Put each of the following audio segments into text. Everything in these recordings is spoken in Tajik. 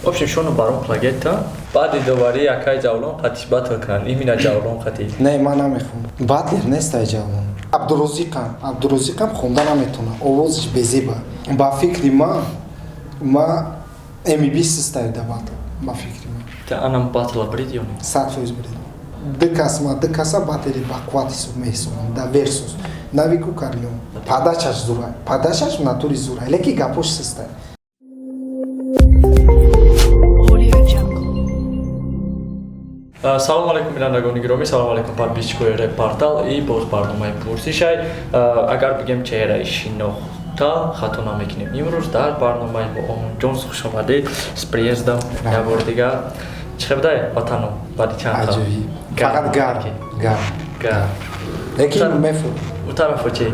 В общем, шону барон плагетта. Баъди довари якай ҷавлон қатиш батл кан. Имина ҷавлон қати. Не, ман намехонам. Батлер нестай ҷавлон. Абдурозиқам хонда наметона. Овозиш безеба. Ба фикри ман MB систай да батл. Ба фикри ман. Та анам батла брид ё не? 100% брид. Дикаса батери бақватису меҳисобам да версус. Навику карлион. Падачаш зурай. Падачаш в натури зурай. Леки гапош систай. Салом алейкум бинандагони гиромӣ, салом алейкум подписчикои Репортал и боз барномаи пурсишай. Агар бигем чеҳраи шинохта хато намекунем. Имрӯз дар барномаи мо Омонҷон хушомадед с приездом як бор дигар. Чӣ хебдай ватаном баъди чанд хал? Аҷоиб. Фақат гарм. Леки мефу. У тарафо чӣ?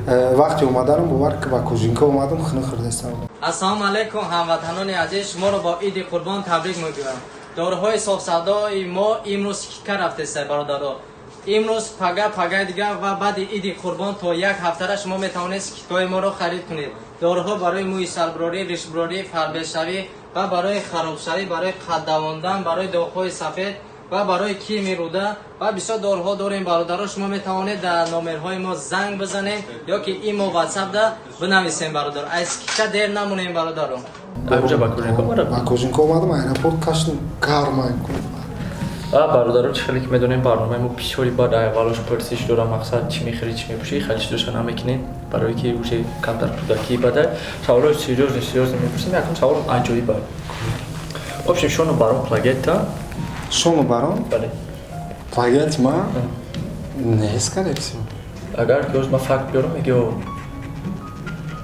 Вақти омаданам бовар ки ба кӯжинка омадам хина хӯрдастам. Ассалому алейкум ҳамватанони азиз, шуморо бо Иди Қурбон табрик мегӯям. Дорҳои софсавдои мо имрӯз шикар рафтестай бародаро. Имрӯз пага дигар ва баъди Иди Қурбон то як ҳафтара шумо метавонед скиткои моро харид кунед. Дорҳо барои мӯи сарбурорӣ, ришбурорӣ, фарбешавӣ ва барои харобшавӣ, барои қаддавондан, барои доғҳои сафед ва барои кими руда ва бисёр дорҳо дорем бародаро. Шумо метавонед дар номерҳои мо занг бизанед ё ки имо ватсапда бинависем бародаро. Аз скика дер намонем бародаро. Аҷа ба кӯжинка мара? Ба кӯжинка омадам, аэропорт кашну гармай кун. Бародаро чӣ хеле ки медонем барномаи мо бисёри баъд аввалош пурсиш дора мақсад чӣ мехӯрӣ, чӣ мепӯшӣ, хеле чизоша намекунем, барое ки уже камтар кӯдакӣ бадай саволои серьёзни мепурсем. Якум савол аҷоиб. В общем, шону барон плагетта. Шону барон? Бале. Плагет ма? Не, скорее всего. Агар ёз ма факт биёрам меги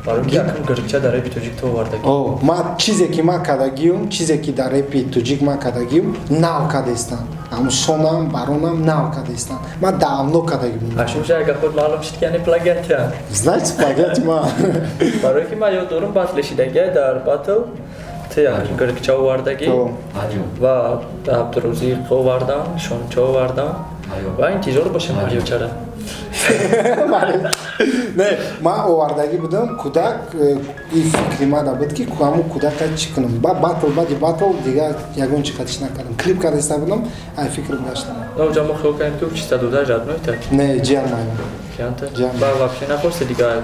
барои ки якум гирча дар репи тоҷик то овардаги. Ма чизе ки ма кардагиюм, чизе ки дар репи тоҷик ма кардагиюм, нав кардестан. Аммо шонам, баронам нав кардестан. Ма давно кардагиюм. Ашуша агар худ маълум шид ки яъне плагет я. Знаете, плагет ма. Барои ки ман ёд дорам батлешидаги дар батл те якум гирча овардаги ва Абдурозиқ овардан, Шонча овардан ва интизор бошем аҷочара. Не, ма овардаги будам, кӯдак и фикри мада буд ки ҳамун кӯдака чӣ кунам. Баъди батл дигар ягон чӣ қатиш накардам. Клип кардаста будам, ай фикр даштам. Ҷа мо хел кардем ки чиста дода жадноита. Не, ҷиан майм. Кианта? Ба вообще напурсиди дигар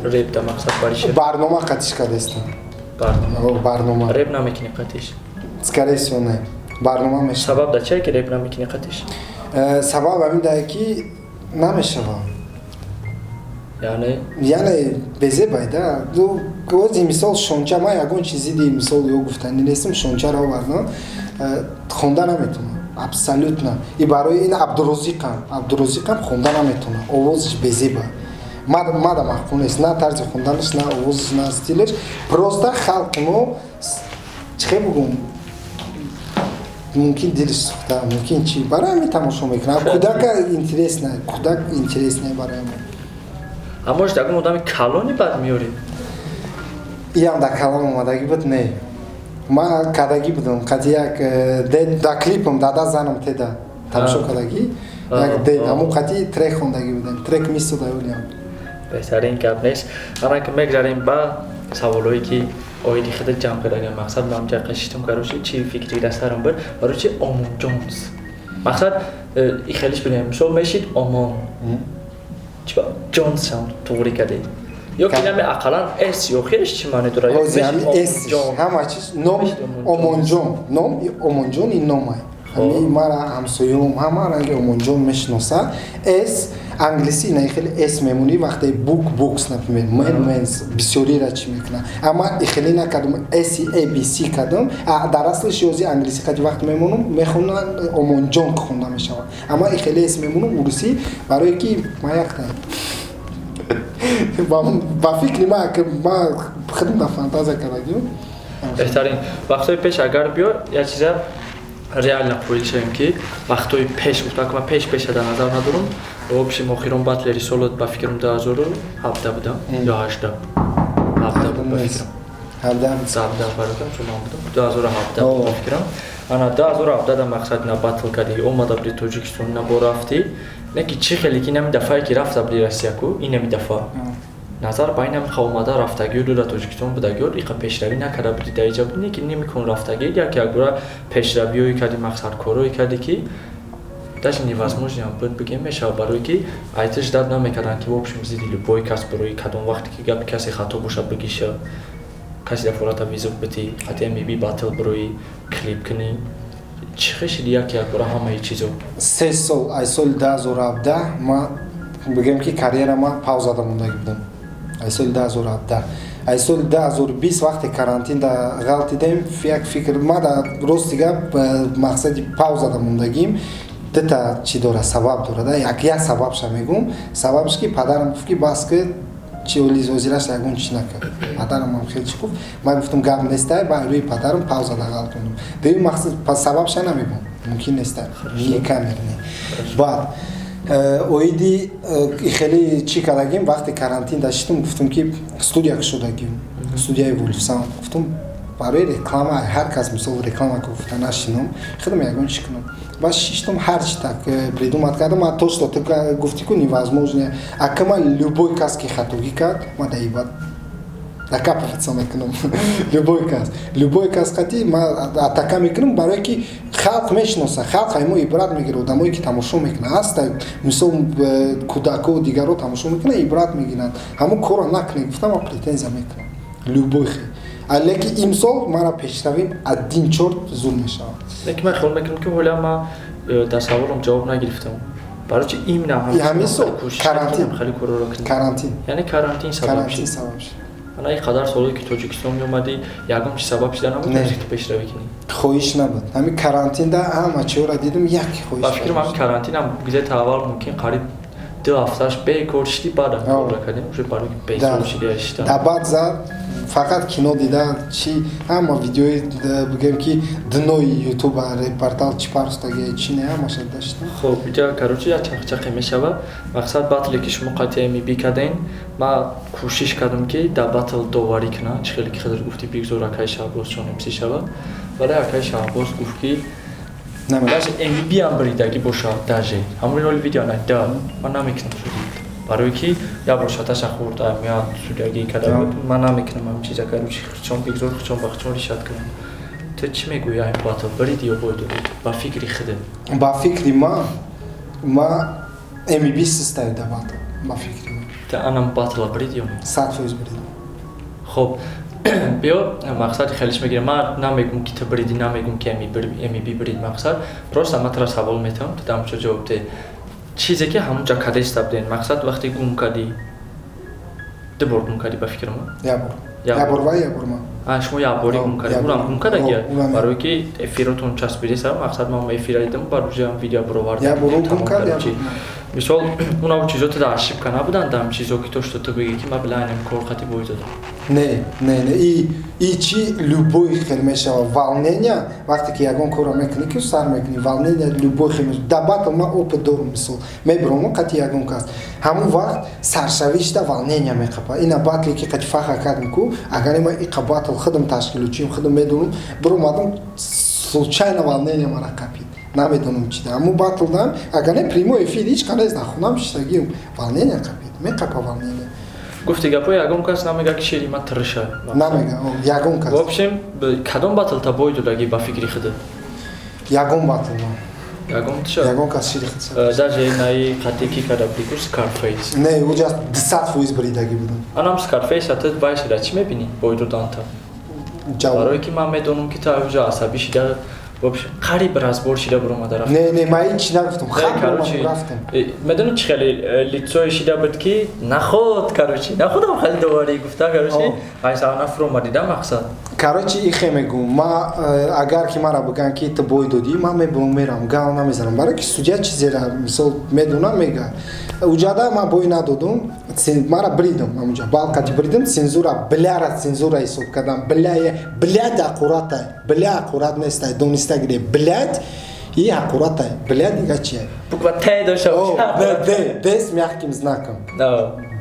реп да мақсад барише. Барнома қатиш кардастам. Барнома. Реп намекунӣ қатиш? Скорее всего не. Барнома мешавам. Сабаб да чие ки реп намекунӣ қатиш? Сабаб ҳамин дае ки намешавам. Яъне безебай да. Ози мисол Шонча, ман ягон чизи ди мисол ё гуфтанӣ нестам, Шончаро овардам, хонда наметонам. Абсолютно. И барои ин Абдурозиқам хонда наметонам. Овозиш безеба. Мада махкум нест, на тарзи хонданаш, на овозиш, на стилеш. Просто халқи мо чӣ бугум мумкин дилиш сухта, мумкин чӣ барои ҳамин тамошо мекунам. Кӯдака интереснае барои мо. Аммо дагон одами калони бад меёрӣ? Иам да калон омадаги буд не. Ман кардаги будам, қати як да клипам дада занам теда тамошо кардаги. Як дед, аммо қати трек хондаги будам. Трек мисода ёлиам. Беҳтарин гап нест. Ҳаман ки мегзарем ба саволое ки оиди хида ҷамъ кардаги мақсад ба ҳамҷа қашиштам кароши чӣ фикри дастарам бир барои чи Омонҷонс. Мақсад и хелиш бинем мисол мешид Омон. Чиба Ҷонс ҳам туғри кардед. Ё ки нами ақаллан эс ё хелиш чӣ маъне дорад? Ҳозиами эс ҳама чиз ном Омонҷон, ном Омонҷон ин номай. Ҳами мара ҳамсоём ҳама ранги Омонҷон мешиносад. Эс англиси ина хеле эс мемонӣ вақте букс например менс бисёрира чӣ мекунад. Амма ихеле накардам эси ABC кардам. Дар аслиш ёзи англиси қати вақт мемонам мехонам Омонҷон хонда мешавад. Амма ихеле эс мемонам урусӣ барое ки ма якта ба фикри ма худам да фантазия кардагим. Беҳтарин вақтҳои пеш агар биё як чиза реально қоил шавем ки вақтҳои пеш гуфтам ки ман пеша дар назар надорам. В общем охирон батлери солот ба фикрам 2017 будам ё 18 буд ба фикрам. 17 баротам шумо будам 2017 буд ба фикрам. Ана 2017 да мақсад на батл кади омада бри Тоҷикистон на бо рафти. Не ки чӣ хеле ки нами дафъае ки рафта бри Россия ку ин нами дафъа. назар байна миха омада рафтагиро дар Тоҷикистон будагиро иқа пешравӣ накарда буди дар иҷа буди ки намекун рафтагӣ яке агура пешравиҳои карди мақсад корҳои карди ки даже невозможно буд бигем мешава барои ки айта ждат намекардан ки в общем зиди любой кас барои кадом вақте ки гапи касе хато боша бигиша каси дафората визук бити ҳатто меби батл барои клип кунӣ чӣ хешиди яке агура ҳамаи чизо 3 сол ай соли 2017 ма бигем ки карьерама паузада мондаги будам ай соли 2017 ай соли 2020 вақте карантинда ғалтидем як фикр ма да рости гап мақсади паузада мондагим дита чӣ дора сабаб дорада як сабабша мегум сабабш ки падарам гуфт ки бас ки чи олиз озираш ягон чӣ накард падарам ҳам хеле чӣ гуфт ман гуфтам гап нестай ба рӯи падарам паузада ғалт кунам дуюм мақсад сабабша намегум мумкин нестай не камерни баъд оиди хеле чӣ кардагим вақте карантин даштам гуфтам ки студия кушодагим студияи вулфсан гуфтам барои реклама ҳар кас мисол реклама гуфта нашинам худам ягон чӣ кунам ба шиштам ҳарчи так придумат кардам ма то что ты гуфти ку невозможно ака ма любой кас ки хатогӣ кард ма даибад накапафатса мекунам любой кас хати ма атака мекунам барое ки халқ мешиноса халқ ҳамо ибрат мегирад одамое ки тамошо мекунад аста мисол кӯдако дигаро тамошо мекунад ибрат мегиранд ҳамо корро накунед гуфтам ма претензия мекунам любой хел леки имсол мара пешравим аддин чорт зур мешавад леки ман хел мекунам ки ҳола ма дар саволам ҷавоб нагирифтам барои чи имна ҳамин сол карантин яъне карантин сабабши ана ин қадар соле ки Тоҷикистон меомадӣ ягон чи сабаб шида набуд ки пешравӣ кунӣ хоҳиш набуд ҳамин карантинда ҳама чиёра дидам як хоҳиш ба фикрам ҳамин карантинам гузарти аввал мумкин қариб 2 ҳафтааш бекор шидӣ баъдам кор кардем уже барои бесол шида шида дабад зад фақат кино дида чи ҳама видеои бигем ки днои ютуба репортал чи парстаги чи не ҳамаша даштам хоб иҷа короче як чақчақе мешава мақсад батле ки шумо қатъия мебикаден ма кӯшиш кардам ки дар батл доварӣ кунам чӣ хеле ки хизр гуфти бигзор акаи Шаҳбоз чонемсӣ шава вале акаи Шаҳбоз гуфт ки даже MVP ам бридагӣ боша даже ҳамон роли видео на да ман намекунам шуди барои ки я бошаташа хӯрда я судягӣ када ман намекунам ҳам чиза короче хичон бигзор хичон ба хичон ришад кунам ту чӣ мегӯӣ айн батл бриди ё боид ба фикри худе ба фикри ма MVP систаи да батл ба фикри ма та анам батла брид ё 100% брид хоб биё мақсади хелиш мегирам ман намегум ки ту бриди намегум ки MVP брид мақсад просто аматара савол метавам ту дамчо ҷавоб де чизе ки ҳамунҷа кадеста буден мақсад вақте гум кардӣ 2 бор гум кардӣ ба фикри ма як бор ва як бор ма шумо як бори гум кардӣ бурам гум кардагия барои ки эфиротон часпидеса мақсад ман эфира дидам бар ӯжаам видео баровардам як бор гум кард мисол унаво чизоте дар ошибка набуданд ам чизо ки то что ту бигӣ ки ман билайнам кор хати боидадам не и чи любой хел мешава волнение вақте ки ягон корро мекунӣ ки сар мекунӣ волнение любой хел мешава да батл ма опыт дорам мисол мебирам қати ягон кас ҳамон вақт саршавишта волнение меқапа ина батле ки қати фаҳа кардем ку агаре ма иқа батл худам ташкилочием худам медонам биромадам случайно волнение мара қапид намедонам чида аммо батл дам агар не прямой эфир ҳеч қанез нахонам шитагим волнение қапид меқапа волнение гуфти гапо ягон кас намега ки шери ма тирша намега ягон кас в общем кадом батл та бой додаги ба фикри худ ягон батл ягон кас шери худ даже наи қати ки када бигу Scarface не уҷа 100% бридаги будам анам Scarface атат байшада чӣ мебинӣ бой доданта барое ки ман медонам ки та уҷа асаби шида в общем қариб разбор шида буромада рафт не ма ҳеч нагуфтам короче медонӣ чӣ хеле лицое шида буд ки наход короче находам хеле доварӣ гуфта короче айса нафро мадида мақсад короче ихе мегӯм ма агар ки мара биган ки ту бой додӣ ман мебурам мерам гал намезанам барои ки судя чизера мисол медонам мега уҷада ма бой надодум мара бридам ҳамунҷа балқати бридам цензура бляра цензура ҳисоб кардам блядь ақурата бля ақурат нестай донистагире блядь и ақуратай блядь дига чия буква т дошта д с мягким знаком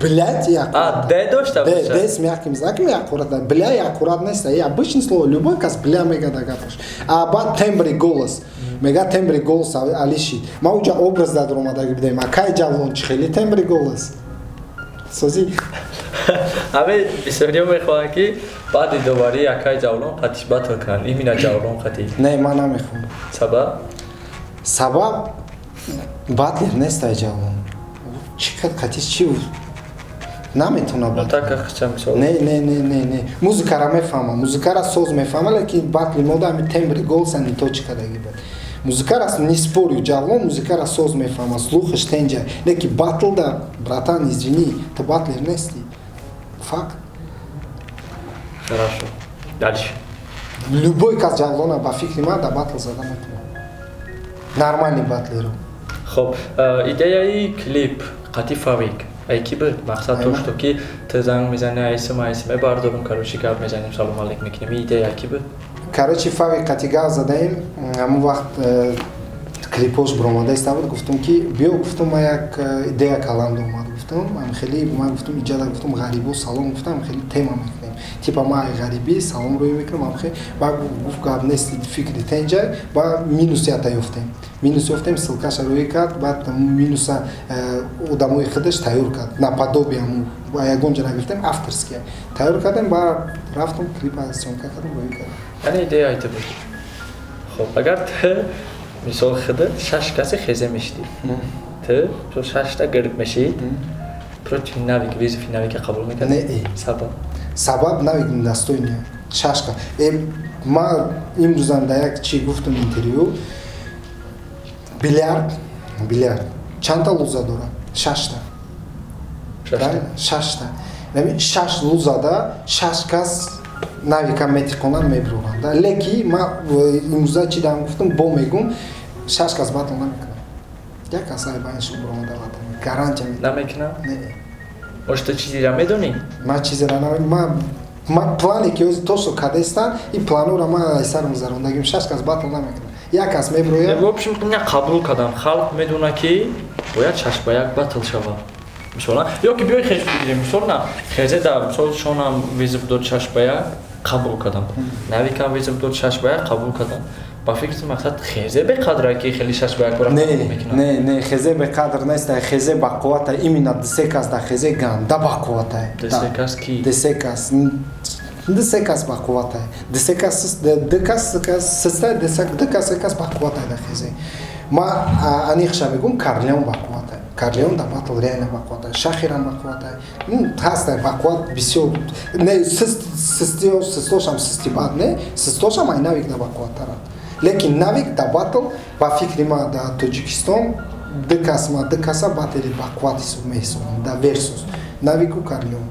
блядь и аккурат д дошта д с мягким знаком и аккуратно бля и аккурат нестай и обычное слово любой кас бля мега дагапаш а ба тембри голос мега тембри голос алиши ма уҷа образ дадрома даги бидем акай ҷавлон чи хели тембри голос созӣ ҳаме бисёриё мехоҳанд ки баъди доварӣ якай ҷавлон қатиш батл кунанд имина ҷавлон қатӣ не ман намехоҳам сабаб сабаб батлер нестай ҷавон чӣ қатиш чи наметона так ақча мисол не музикара мефаҳмам музикара соз мефаҳмам лекин батли мода ами тембри голса не то чӣ кадаги бад музикара не спорю ҷавон музикара соз мефаҳма слухаш тенҷа лекин батл да братан извини то батлер нести факт хорошо дальше любой кас ҷавлона ба фикри ман да батл зада метавонад нормальни батлеро хоб идеяи клип қатӣ фавик ай ки буд мақсад то что ки ту занг мезани айси мебардорум короче гап мезанем салом алейк мекунем идея ки буд короче фавик қатӣ гап задаем ҳамон вақт клипош биромада истабуд гуфтум ки биё гуфтум ман як идея каланд омад гуфтум хеле ман гуфтум иҷада гуфтум ғарибо салом гуфтам хеле тема мекунем типа ман ғарибӣ салом рӯй мекунам хеле ба гуфт гап нест фикри тенҷа ба минусията ёфтем минус ёфтем ссилкаша рӯй кард баъд минуса одамои худаш тайёр кард наподобиам ба ягон ҷа нагирифтем авторския тайёр кардем ба рафтум клипа сёнка кардем рӯй кардем яъне идея айта буд хоб агар ту мисол худат 6 касе хезе мешидӣ ту 6 гирд мешид против навик визофи навика қабул мекард не сабаб сабаб навик недостойне шашка ман имрӯзам да як чӣ гуфтум интервю билярд чанда луза дорад 6 шашта 6 лузада 6 кас навика метиқонанд мебироранд леки ман имрӯза чӣ дам гуфтум бо мегум 6 кас батл намекунам як кас айбаншо биромада батл гарантия намекунам может ту чизира медонӣ ман чизира ман плане ки ози то что кадестан и планора ман ай сарам зарондагим 6 кас батл намекунам як кас мебирояд в общем я қабул кардам халқ медона ки бояд 6 ба 1 батл шавад мисолан ё ки биёй хеш бигирем мисолна хезе да мисол шонам визиб дод 6 ба 1 қабул кардам навикам визиб дод 6 ба 1 қабул кардам ба фикри мақсад хезе беқадра ки хели 6 ба 1 қабул мекунам не хезе беқадр нест хезе бақуввата именно десекас да хезе ганда бақуввата десекас ки десекас бақуввата десекас систа декас бақуввата да хезе ма анихша мегум карлеон бақуввата карлеон да батл реально бақуввата шахирам бақуввата ҳаста бақувват бисёр не систошам систи бад не систошам ай навик да бақувватарад лекин навик да батл ба фикри ма да тоҷикистон декаса батли бақувват ҳисоб меҳисобам да версус навику карлеон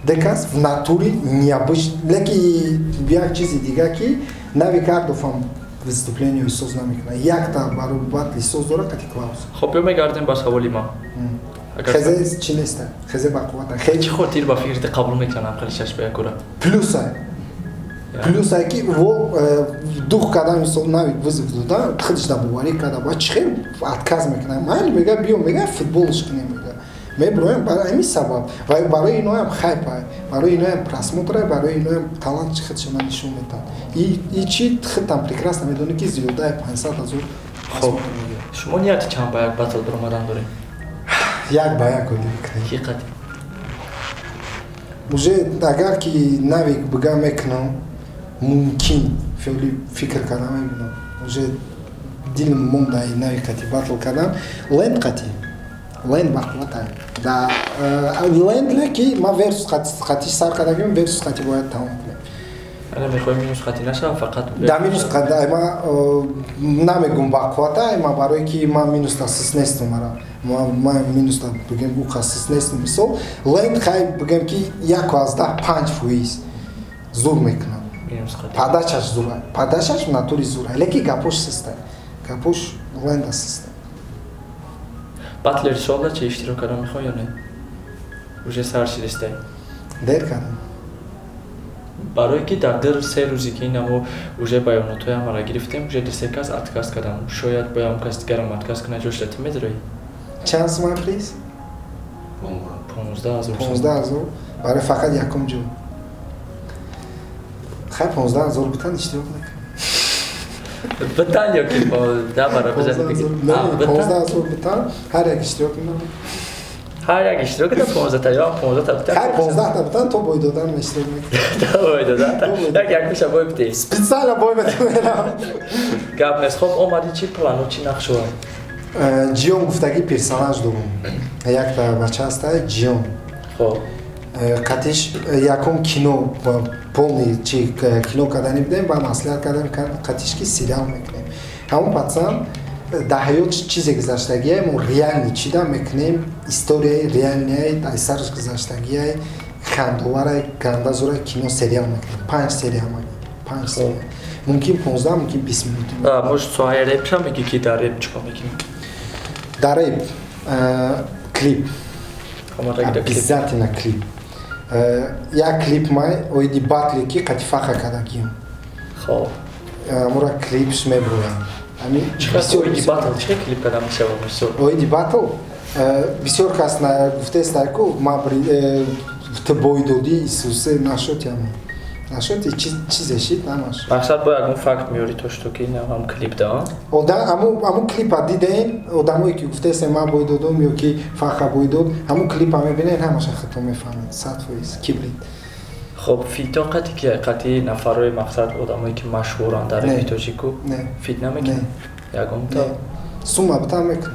декас в натури необычно леки як чизи дига ки навик ҳардуфам выступлениёи соз намекунад якта барои батли соз дорад кати клаус хоб ё мегардем ба саволи ман хезе чи неста хезе бақуввата чӣ хотир ба фикрите қабул мекунам хели 6 ба 1 кора плюса ки во дух кадам мисол навик вызов дода худаш да боварӣ када ба чӣ хел отказ мекунам майли мега биё мега футболш кунем мега мебироям барои ҳамин сабаб ва барои иноям хайпа барои иноям просмотра барои иноям талант чи худшона нишон метад и чи худтам прекрасно медонӣ ки зиёдаи 500 000 хоб шумо нияти чанд ба 1 батл биромадан дорем як ба як оди мекунем ки қатӣ уже агар ки навик бига мекунам мумкин феъли фикр кардам мебинам уже дилм монда навик қатӣ батл кардам ленд қатӣ ленд бақуввата да ленд леки ма версус қатиш сар кардагим версус қатӣ бояд тамом кунем агар мехоҳем минус қатӣ нашавам фақат да минус қатӣ ма намегум бақуввата ма барое ки ма минус тасис нестум ма минус та бигем у хасис нестум мисол ленд хай бигем ки 1/5% зур мекунам падачаш зура падачаш натури зура леки гапош систа гапош ленда систа батлери сола чи иштирок кардан мехоҳ ё не уже сар шидистай дер кардам барое ки дар дир 3 рӯзе ки инамо уже баёнотҳоям ара гирифтем уже десекас отказ кардам шояд боям кас дигарам отказ кунад ҷошта ту медароӣ чанд суман приз 15000 барои фақат якум ҷо хай 15000 бутан иштирок накунем бутан ё ки да бара бизанем 15000 бутан ҳар як иштирок هر یک اشتراک تا 15 تا یا 15 تا بتن هر 15 تا بتن تو بوی دادن اشتراک میکنی تا باید دادن یک میشه باید بتی سپیسال بوی بتونم گپ نیست. خب اومدی چی پلان و چی نقشه جیون گفتگی پرسوناژ دوم یک تا بچه هست جیون خب قطعش یکم کینو полный چی کینو کردنی بدیم با مسئله کردن قطعش که سریال میکنیم همون پاتسان در حیات چیزی گذشتگیه ما ریال چیدا میکنیم استوریای ریالنیای در سرش گذشتگیه خندواره گندازوره کینو سریال میکنیم 5 سریال میکنیم 5 سریال ممکن 15 ممکن 20 minut موش سوهای ریپ شا میگی که در ریپ چکا میگیم در ریپ کلیپ همه را обязательно клип я клип май ойди батли ки катифаха кадагим خب мура клипш меброям ами چقدر اویدی باتل چه کلیپ کدام میشه با میسو ойди батл бисёр кас на гуфтеста ку ма ты бой доди исусе нашот ям нашот чизешит намаш مقصد با اون فکت میاری توش تو که این هم کلیپ دا аму клипа дидем одамое ки гуфтеста ма бой додум ё ки фаха бой дод аму клипа мебинен ҳамаша хато мефаҳмед 100% кибрид خب فیتا قطعی که قطعی نفرهای مقصد آدمایی که مشهورن در فیتوچیکو فیت نمیکنه یکم تا سوما بتا میکنه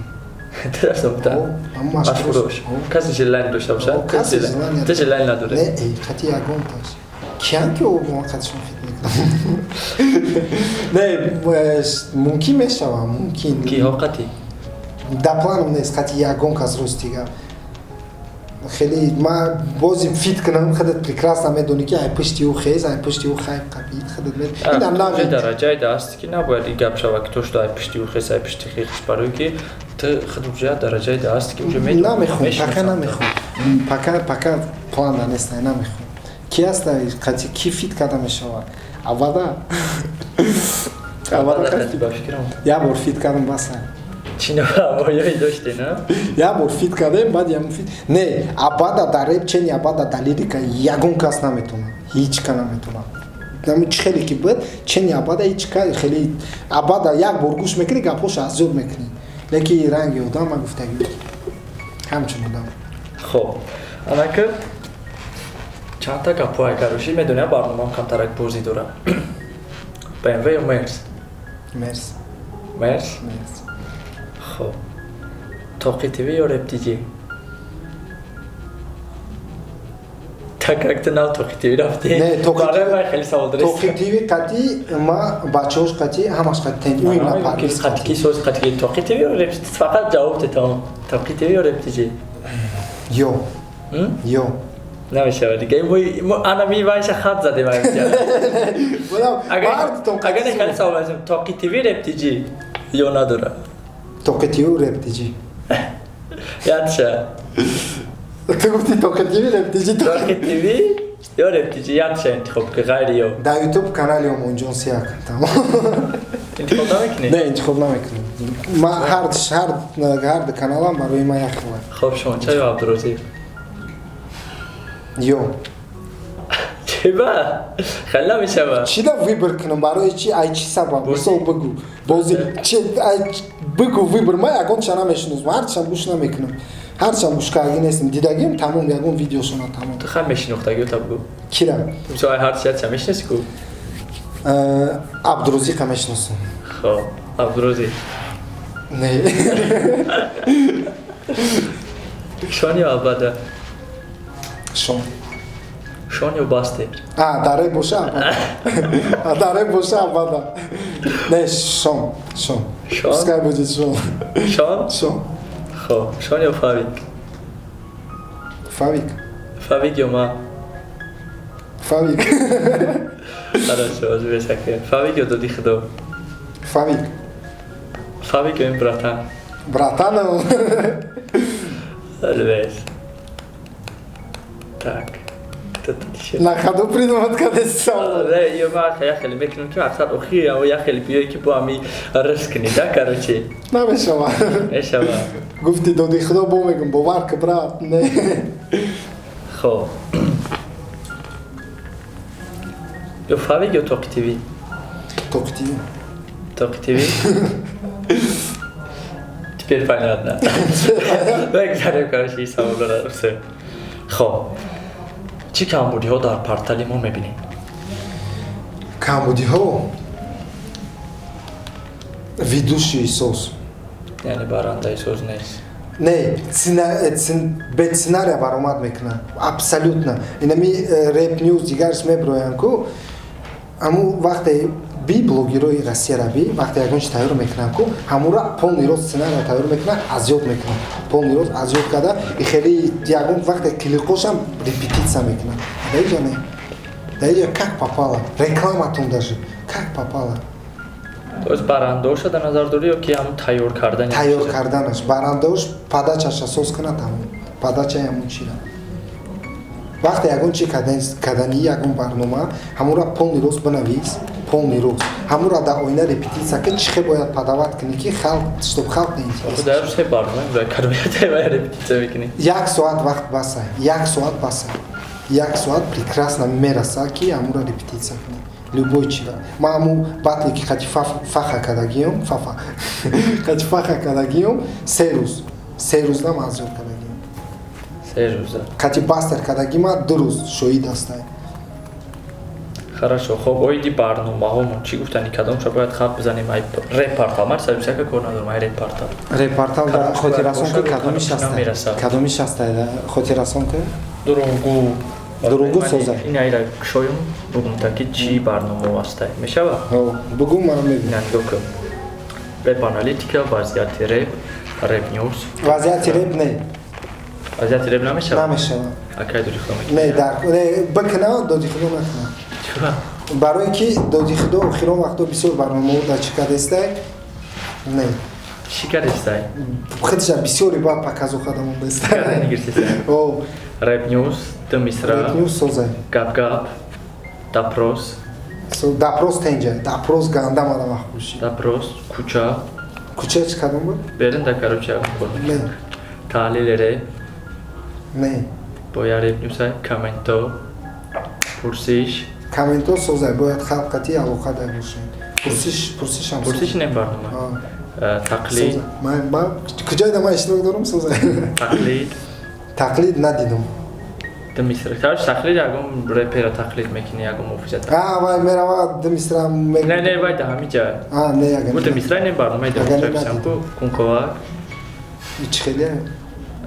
درست بتا مشهوروش کسی جلانی داشته باشه تو جلانی نداره نه ای قطعی یکم تاش کیان که او موقعتشون فیت میکنه نه ممکن میشوم ممکن کی ها قطعی در پلانم نیست قطعی یکم کس روز دیگه خیلی ما بازی فیت کنم خودت прекрасно میدونی که ای پشتی او خیز ای پشتی او خیب قبیل خودت میدونی این ناوی درجه دست که نباید این گپ شود که توش ای پشتی او خیز ای پشتی خیز برای که تو خودت جای درجه دست که اونجا میدونی نمیخوام پکا نمیخوام پکا پلان نیست نمیخوام کی است قطعی کی فیت کرده میشود اولا قطعی با فکرم یا بار فیت کردم بس چی نه هوایی داشتی نه یا بار فیت کردم بعد یا فیت نه ابدا در ریپ چنین ابدا در لیریکا یگون کس نمیتونه هیچ کس نمیتونه نمی خیلی کی بود چنین ابدا هیچ کس خیلی ابدا یک بار گوش میکنی گپوش از زود میکنی لیکن رنگی آدم ما گفتگی همچون آدم خب اما که چند تا گپو اگروشی میدونی برنامه کم ترک بورزی داره BMW یا مرس مرس مرس خب توقی تیوی یا رپ دیجی تاکت ناو توقی تیوی رفتی نه توقی خیلی سوال درست توقی تیوی قطعی ما بچه‌هاش قطعی همش قطعی این نپردیس قطعی سوز قطعی توقی تیوی یا رپ فقط جواب تام توقی تیوی یا رپ دیجی یو نمیشه دیگه انا میوایش خط زده من اگر خیلی سوال هستم توقی تیوی رپ دیجی یا نداره توقی تیوی رپ دیجی یادشه تو گفتی توقی تیوی رپ دیجی توقی تیوی یا رپ دیجی یادشه انتخاب که غیر یا در یوتیوب کانال اومونجون سیاه کن تمام انتخاب نمیکنی؟ نه انتخاب نمیکنم ما هر کانالم برای ما یک خب شما چه یا عبدالروزی؟ یو چه با؟ خیلی نمیشه با چی دا ویبر کنم برای چی ای چی سبب مثلا بگو بازی چی بگو ویبر ما یکون چنا میشنوزم هرچند گوش نمیکنم هرچند گوش کردی نیستم دیدگیم تمام یکون ویدیوشون تمام تو خیلی میشنوختگی تا بگو کی را تو هر چیز چه میشناسی کو عبدالروزی که میشناسم خب عبدالروزی نه شان یا عباده شان یا باسته داره باشه داره باشه عباده نه شان بسکر بودید شان خب شان یا فاویک یا ما فاویک خلاص شو از بسکه فاویک یا دودی خدا فاویک یا این براتن البس так на ходу придумать когда сам да я я خیلی میکنم که اکثر اخی یا خیلی بیای که با همی رسک نیدا короче نمیشوم گفتی دودی خدا بو میگم باور که برات نه خب یا فاویک یا توقی تیوی توقی تیوی теперь понятно. Бегзарем короче این سوالا رو خب چی کمبودی ها در پارتالی ما میبینیم؟ камбудиҳо ведущий соз یعنی барандаи соз нест. не бе сценария баромад мекунад абсолютно инами реп ньюз дигарш меброянд ку аму вақте би блогерои россияра би вақте ягон чи тайёр мекунанд ку ҳамура полни роз сценария тайёр мекунад аз ёд мекунад полни роз аз ёд карда ихели ягон вақте клиқошам репетитсия мекунад даиҷане даиҷа как попала рекламатун даже как попала то есть барандаоша дар назар дорӣ ё ки ҳамун тайёр кардани тайёр карданаш барандаош падачаша соз кунад ҳамун падачаи ҳамун чира вақте ягон чи кардани ягон барнома ҳамура полни роз бинавис полни роз ҳамура дар оина репетитсия ки чӣ хел бояд падават кунӣ ки халқ чтоб халқ дар барнома карбояд репетитсия мекунӣ 1 соат вақт баса 1 соат баса 1 соат прекрасно мераса ки ҳамура репетитсия кунӣ любой чира ман ҳамун батле ки қати фаха кардагиём фафа қати фаха кардагиём 3 рӯздам аз ёд кардагиём 3 рӯза қати бастер кардагима 2 рӯз шоҳид ҳастам хорошо хоб оиди барномаҳомон чӣ гуфтани кадомша бояд хаб бизанем ай репортал ман сарвисака кор надорам ай репортал да хотирасонка кадомиш аста хотирасонка дуругу соза ин айра кушоюм бугумта ки чӣ барнома ҳастай мешавад бугу ман мебинам нандока реп аналитика вазъияти реп ньюс вазъияти реп не вазъияти реп намешавад намешавад акай доди худо не бикна доди худо накунам барое ки доди худо охирон вақтҳо бисёр барномаҳо дар чӣ кардестай не чӣ кардестай худша бисёри баъд показу хадамон дестай реп ньюс ду мисра реп ньюс созай гап допрос допрос тенҷа допрос ганда мана вақт боши допрос куча чӣ кадом буд берин да короче не таҳлили реп не боя реп ньюсай комменто пурсиш комменто созай бояд халқати алоқа дар бошад пурсишам пурсиш не барнома тақлид куҷояда ман иштирок дорам созай тақлид надидам ду мисра короче тақлид ягон репера тақлид мекунӣ ягон муофизат вай меравад ду мисра не вай да ҳами ҷай не ягон ду мисра не барномаи дасам ку кунковак чӣ хеле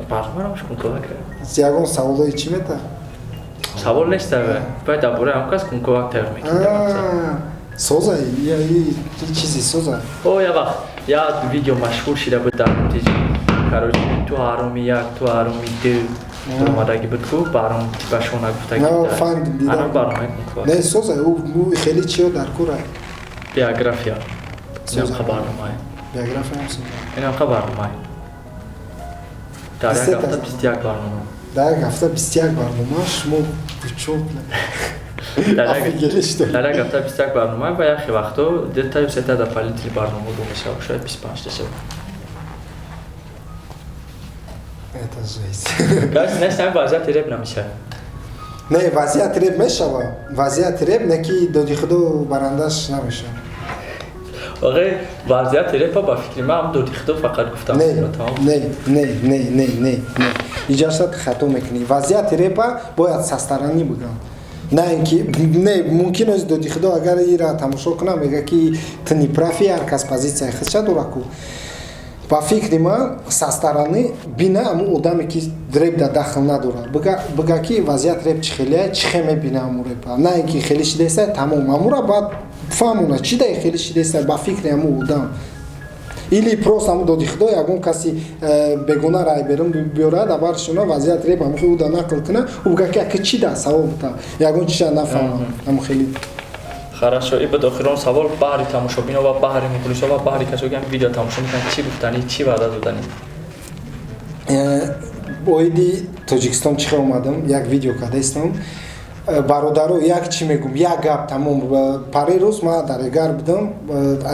барномарамш кунковак ягон саволои чӣ мета савол неста вай дар бораи ҳам кас кунковак тайёр мекунад созай чизи созай я вақт я видео машҳур шуда буд дар тиҷи короче ту ҳароми як ту ҳароми ду омадаги буд ку баром ба шона гуфтаги анам барномаи кунковак не созай хеле чиё дар кура биография инамқа барномае биография ҳам созай инамқа барномае дар як ҳафта 21 барнома дар як ҳафта 21 барнома шумо чоп дар як ҳафта 21 барнома ва яхи вақтҳо дета сета дополнительни барнома бо мешавад шояд 25 дesa это жесть гас не сам вазъияти реп намешавад не вазъияти реп мешавад вазъияти реп не ки доди худо барандаш намешавад واقعا وضعیت رپ با فکر من هم دوری خدا فقط گفتم نه اجازت خطا میکنی وضعیت رپ باید سسترانی بگم نه اینکه نه ممکن است دوری خدا اگر این را تماشا کنم میگه که تنی پرافی هر کس پوزیشن خودش داره کو با فکر من سسترانی بینا امو آدمی که رپ داخل نداره بگه که وضعیت رپ چخیلیه چخه میبینه امو رپ نه اینکه خیلی شده است تمام امو را بعد фамуна чӣ дай хеле шидеста ба фикри ҳаму одам или просто ҳаму доди худо ягон каси бегона рай берун биёрад абаршона вазъият реп ҳаму уда нақл кунад ӯ бигӯяд ки аки чӣ да савол бута ягон чиша нафаҳмам ҳаму хеле хорошо и бад охирон савол баҳри тамошобино ва баҳри мухлисо ва баҳри касое ки ҳам видео тамошо мекунанд чӣ гуфтанӣ чӣ ваъда додани оиди тоҷикистон чихе омадам як видео кардастам бародаро як чӣ мегум як гап тамом пари рӯз ман дар эгар будам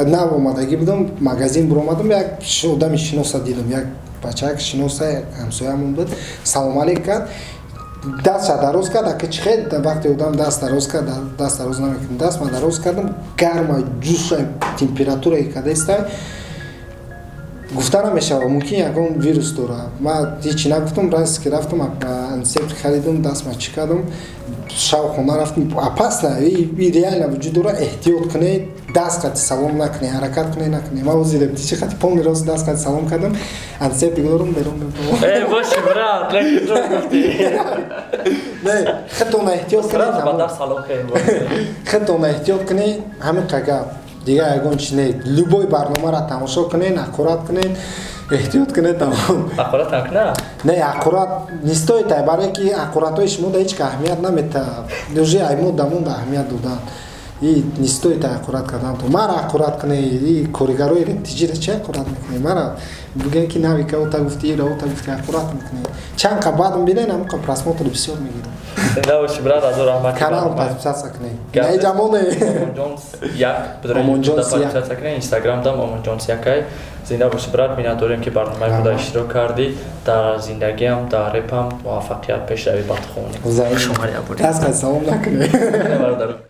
нав омадагӣ будам магазин биромадам як одами шиноса дидам як бачак шиноса ҳамсоямон буд салом алейк кард дастша дароз кард аки чихе вақте одам даст дароз кард даст дароз намекунад даст ман дароз кардам гарма ҷуша температурае кардастай гуфта намешавад мумкин ягон вирус дорад. Ма ҳечи нагуфтам, раст ки рафтам антисептик харидам, дастма чӣ кардам, шав хона рафтам. Опасно, и реально вуҷуд дорад, эҳтиёт кунед, даст қати салом накунед, ҳаракат кунед накунед. Ма ози рептичи қати полни рост даст қати салом кардам, антисептик дорам, берам. Боши брат, леки ҷо гуфтӣ. Не, хитона эҳтиёт кунед. Ба дар салом хеле боши. хитона эҳтиёт кунед, ҳамин қагар. Дигар ягон чиз не. Любой барномаро тамошо кунед, аккурат кунед, эҳтиёт кунед тамом. Аккурат так на? Не, аккурат не стоит, барои ки аккуратои шумо да ҳеч аҳамият намета. Уже аймон дамон да аҳамият додан. И не стоит аккурат кардан. То мара аккурат кунед, и коригарои рептиҷиро чи аккурат мекунед. Мара буген ки нави ка ота гуфти, ира ота гуфти аккурат мекунед. Чанд қа баъдам бинен, ҳамон просмотр бисёр мегирад. Набоши брат, азо раҳмат. Канал подписаться кунед. Не ҷамоне. Омонҷонс як, Омонҷонс як. подписаться кунед, Инстаграмдам Омонҷонс якай. Зинда боши брат, миннатдорем ки барномаи худа иштирок кардӣ. Дар зиндагиам, дар репам муваффақият пешравӣ бад хоҳонӣ. Шумар як буд. Даст қати салом накунед.